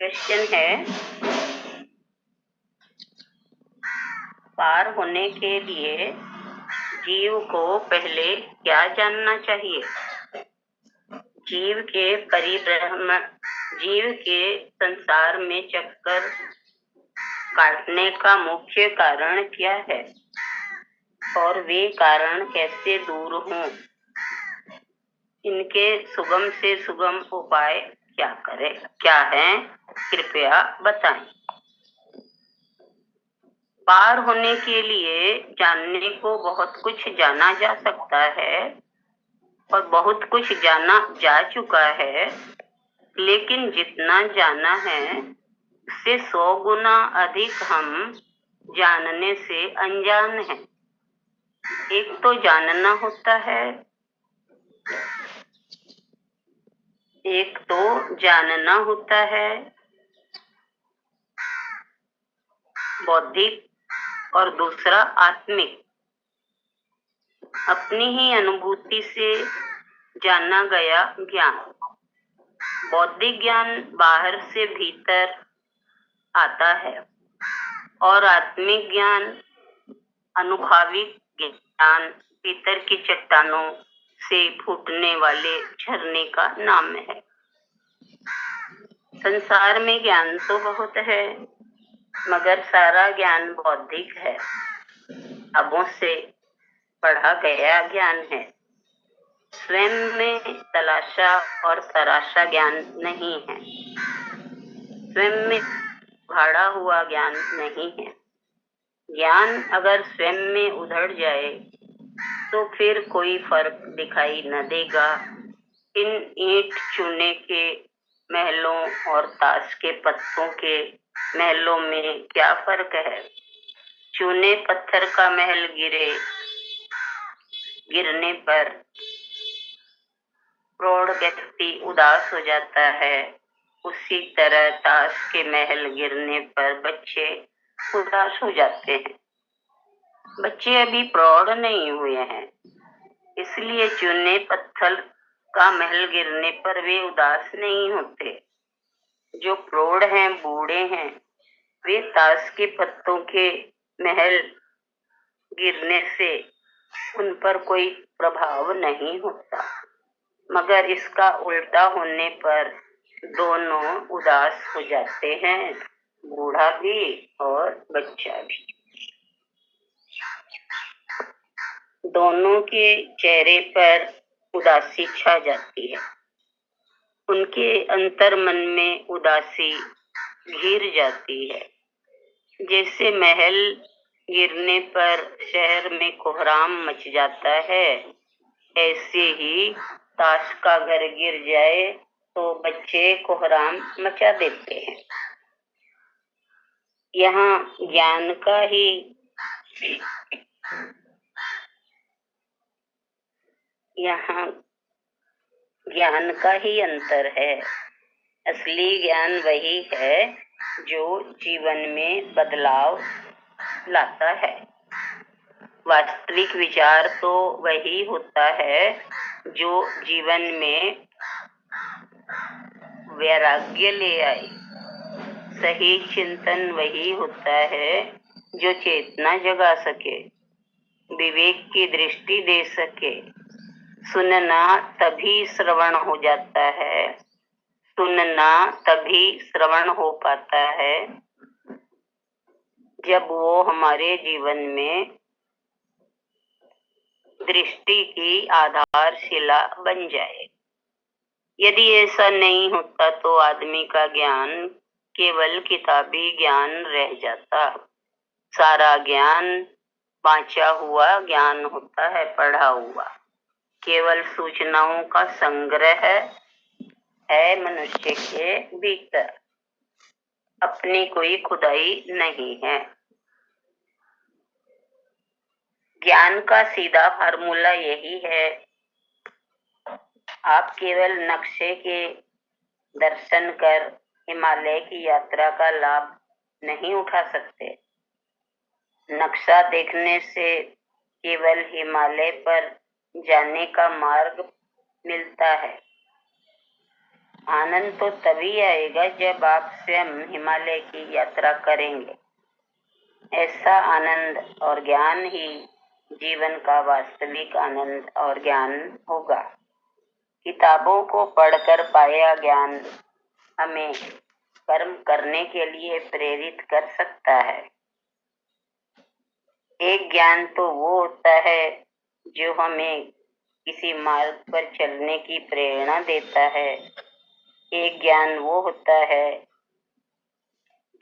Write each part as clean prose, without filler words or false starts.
Question है, पार होने के लिए जीव को पहले क्या जानना चाहिए? जीव के संसार में चक्कर काटने का मुख्य कारण क्या है और वे कारण कैसे दूर हों? इनके सुगम से सुगम उपाय क्या है, कृपया बताएं। पार होने के लिए जानने को बहुत कुछ जाना जा सकता है और बहुत कुछ जाना जा चुका है, लेकिन जितना जाना है उससे 100 गुना अधिक हम जानने से अनजान हैं। एक तो जानना होता है बौद्धिक और दूसरा आत्मिक। अपनी ही अनुभूति से जाना गया ज्ञान। बौद्धिक ज्ञान बाहर से भीतर आता है और आत्मिक ज्ञान अनुभविक ज्ञान भीतर की चट्टानों से फूटने वाले झरने का नाम है। संसार में ज्ञान तो बहुत है, मगर सारा ज्ञान बौद्धिक है, किताबों से पढ़ा गया ज्ञान है। स्वयं में तलाशा और तराशा ज्ञान नहीं है। स्वयं में उघाड़ा हुआ ज्ञान नहीं है। ज्ञान अगर स्वयं में उधड़ जाए तो फिर कोई फर्क दिखाई न देगा। इन ईंट चूने के महलों और ताश के पत्तों के महलों में क्या फर्क है? चूने पत्थर का महल गिरने पर प्रौढ़ व्यक्ति उदास हो जाता है, उसी तरह ताश के महल गिरने पर बच्चे उदास हो जाते हैं। बच्चे अभी प्रौढ़ नहीं हुए हैं, इसलिए चूने पत्थर का महल गिरने पर वे उदास नहीं होते। जो प्रौढ़ हैं, बूढ़े हैं, वे ताश के पत्तों के महल गिरने से उन पर कोई प्रभाव नहीं होता, मगर इसका उल्टा होने पर दोनों उदास हो जाते हैं, बूढ़ा भी और बच्चा भी। दोनों के चेहरे पर उदासी छा जाती है। उनके अंतर मन में उदासी घिर जाती है। जैसे महल गिरने पर शहर में कोहराम मच जाता है, ऐसे ही ताश का घर गिर जाए तो बच्चे कोहराम मचा देते हैं। यहाँ ज्ञान का ही अंतर है। असली ज्ञान वही है जो जीवन में बदलाव लाता है। वास्तविक विचार तो वही होता है जो जीवन में वैराग्य ले आए। सही चिंतन वही होता है जो चेतना जगा सके, विवेक की दृष्टि दे सके। सुनना तभी श्रवण हो जाता है, सुनना तभी श्रवण हो पाता है जब वो हमारे जीवन में दृष्टि की आधारशिला बन जाए। यदि ऐसा नहीं होता तो आदमी का ज्ञान केवल किताबी ज्ञान रह जाता। सारा ज्ञान बांचा हुआ ज्ञान होता है, पढ़ा हुआ। केवल सूचनाओं का संग्रह है मनुष्य के भीतर, अपनी कोई खुदाई नहीं है। ज्ञान का सीधा फार्मूला यही है, आप केवल नक्शे के दर्शन कर हिमालय की यात्रा का लाभ नहीं उठा सकते। नक्शा देखने से केवल हिमालय पर जाने का मार्ग मिलता है। आनंद तो तभी आएगा जब आप स्वयं हिमालय की यात्रा करेंगे। ऐसा आनंद और ज्ञान ही जीवन का वास्तविक आनंद और ज्ञान होगा। किताबों को पढ़कर पाया ज्ञान हमें कर्म करने के लिए प्रेरित कर सकता है। एक ज्ञान तो वो होता है जो हमें किसी मार्ग पर चलने की प्रेरणा देता है। एक ज्ञान वो होता है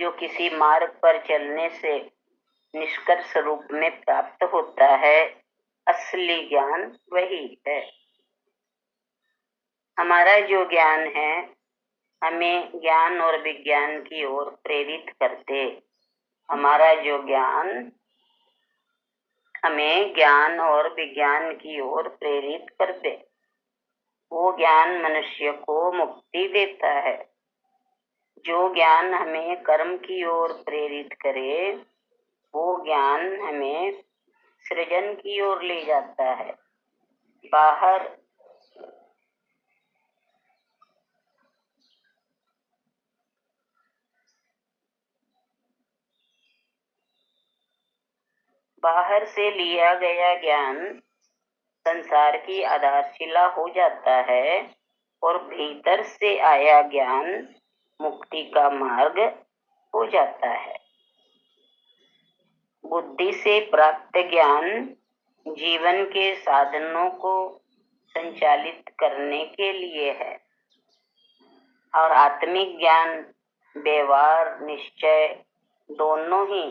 जो किसी मार्ग पर चलने से निष्कर्ष रूप में प्राप्त होता है। असली ज्ञान वही है। हमारा जो ज्ञान है हमें ज्ञान और विज्ञान की ओर प्रेरित करते। हमारा जो ज्ञान हमें ज्ञान और विज्ञान की ओर प्रेरित करते, वो ज्ञान मनुष्य को मुक्ति देता है। जो ज्ञान हमें कर्म की ओर प्रेरित करे, वो ज्ञान हमें सृजन की ओर ले जाता है। बाहर से लिया गया ज्ञान संसार की आधारशिला हो जाता है और भीतर से आया ज्ञान मुक्ति का मार्ग हो जाता है। बुद्धि से प्राप्त ज्ञान जीवन के साधनों को संचालित करने के लिए है और आत्मिक ज्ञान व्यवहार निश्चय दोनों ही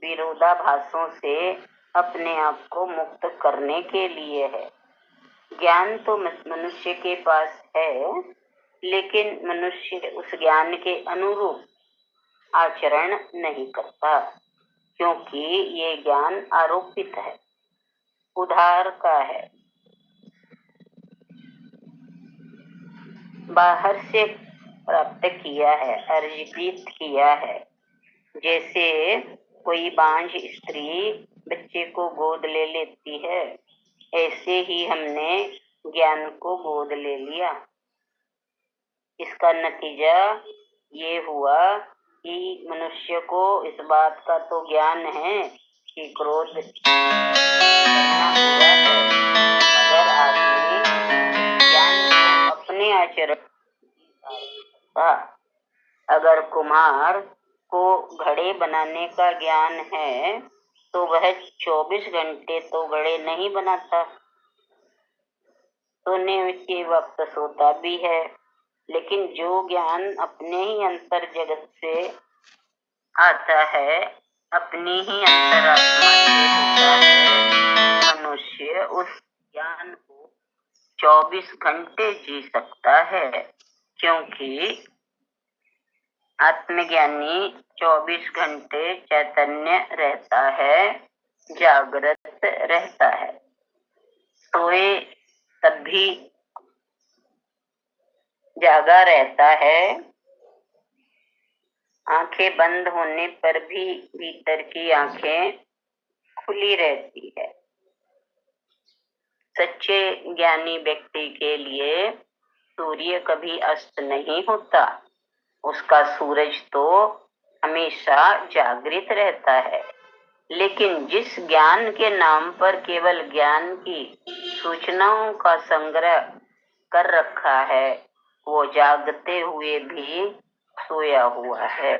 विरोधाभासों से अपने आप को मुक्त करने के लिए है। ज्ञान तो मनुष्य के पास है, लेकिन मनुष्य उस ज्ञान के अनुरूप आचरण नहीं करता, क्योंकि ये ज्ञान आरोपित है, उधार का है। बाहर से प्राप्त किया है, अर्जित किया है। जैसे कोई बांझ स्त्री बच्चे को गोद ले लेती है, ऐसे ही हमने ज्ञान को गोद ले लिया। इसका नतीजा ये हुआ कि मनुष्य को इस बात का तो ज्ञान है कि क्रोध करना बुरा है, मगर आदमी ज्ञान को अपने आचरण का। अगर कुम्हार को घड़े बनाने का ज्ञान है तो वह 24 घंटे तो घड़े नहीं बनाता, सोने के वक्त सोता भी है। लेकिन जो ज्ञान अपने ही अंतर जगत से आता है, अपनी ही अंतरात्मा से होता है, मनुष्य उस ज्ञान को 24 घंटे जी सकता है, क्योंकि आत्मज्ञानी 24 घंटे चैतन्य रहता है, जागृत रहता है। सोए तब भी जागा रहता है, आंखें बंद होने पर भी भीतर की आंखें खुली रहती है। सच्चे ज्ञानी व्यक्ति के लिए सूर्य कभी अस्त नहीं होता, उसका सूरज तो हमेशा जागृत रहता है। लेकिन जिस ज्ञान के नाम पर केवल ज्ञान की सूचनाओं का संग्रह कर रखा है, वो जागते हुए भी सोया हुआ है।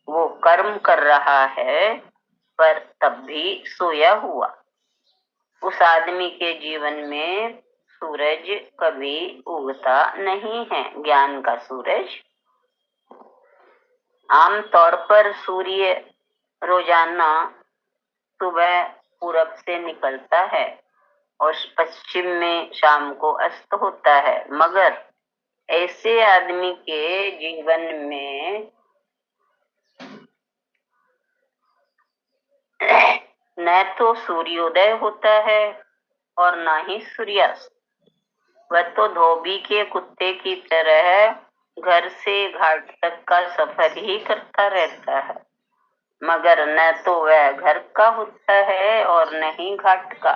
वो कर्म कर रहा है पर तब भी सोया हुआ। उस आदमी के जीवन में सूरज कभी उगता नहीं है, ज्ञान का सूरज। आम तौर पर सूर्य रोजाना सुबह पूरब से निकलता है और पश्चिम में शाम को अस्त होता है, मगर ऐसे आदमी के जीवन में न तो सूर्योदय होता है और न ही सूर्यास्त। वह तो धोबी के कुत्ते की तरह घर से घाट तक का सफर ही करता रहता है, मगर न तो वह घर का होता है और न ही घाट का।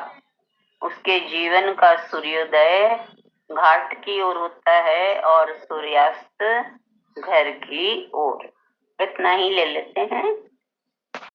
उसके जीवन का सूर्योदय घाट की ओर होता है और सूर्यास्त घर की ओर। इतना ही ले लेते हैं।